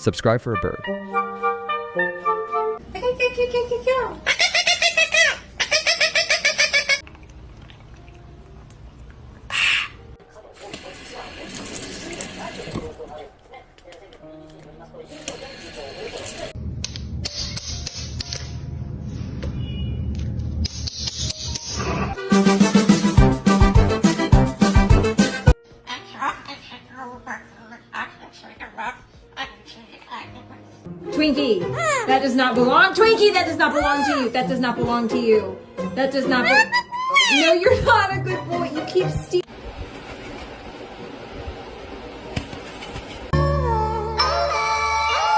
Subscribe for a bird. Twinkie, that does not belong. Twinkie, that does not belong to you. That does not belong to you. That does not. No, you're not a good boy. You keep stealing.